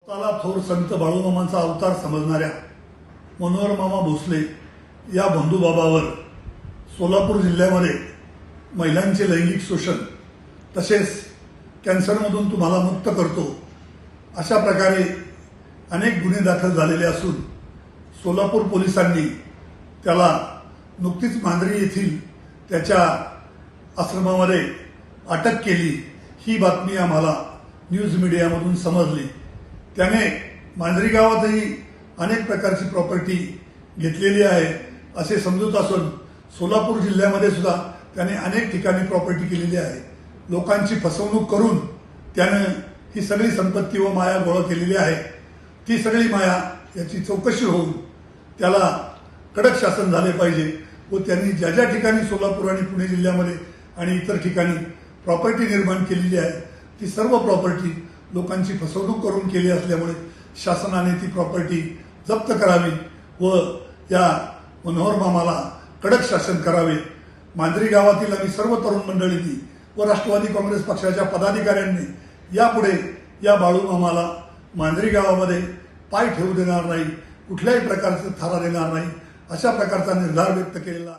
स्वतःला थोर संत बाळूमामांचा अवतार समजणाऱ्या मनोहर मामा भोसले या बंधुबाबावर सोलापूर जिल्ह्यामध्ये महिलांचे लैंगिक शोषण तसेच कॅन्सरमधून तुम्हाला मुक्त करतो अशा प्रकारे अनेक गुन्हे दाखल झालेले असून सोलापूर पोलिसांनी त्याला नुकतीच मांजरी येथील त्याच्या आश्रमामध्ये अटक केली। ही बातमी आम्हाला न्यूज मीडियामधून समजली। त्याने मांजरी गावातही अनेक प्रकारची प्रॉपर्टी घेतलेली आहे असे समजत असून सोलापूर जिल्ह्यामध्ये सुद्धा त्याने अनेक ठिकाणी प्रॉपर्टी केलेली आहे। लोकांची फसवणूक करून त्याने ही सगळी संपत्ती व माया गोळा केलेली आहे। ती सगळी माया याची चौकशी होऊन त्याला कडक शासन झाले पाहिजे व त्यांनी ज्या ज्या ठिकाणी सोलापूर आणि पुणे जिल्ह्यामध्ये आणि इतर ठिकाणी प्रॉपर्टी निर्माण केलेली आहे ती सर्व प्रॉपर्टी लोकांची फसवणूक करून केली असल्यामुळे शासनाने ती प्रॉपर्टी जप्त करावी व या मनोहर मामाला कडक शासन करावे। मांजरी गावातील आम्ही सर्व तरुण मंडळींनी व राष्ट्रवादी काँग्रेस पक्षाच्या पदाधिकाऱ्यांनी यापुढे या बाळूमामाला मांजरी गावामध्ये पाय ठेवू देणार नाही, कुठल्याही प्रकारचा थारा देणार नाही अशा प्रकारचा निर्धार व्यक्त केलेला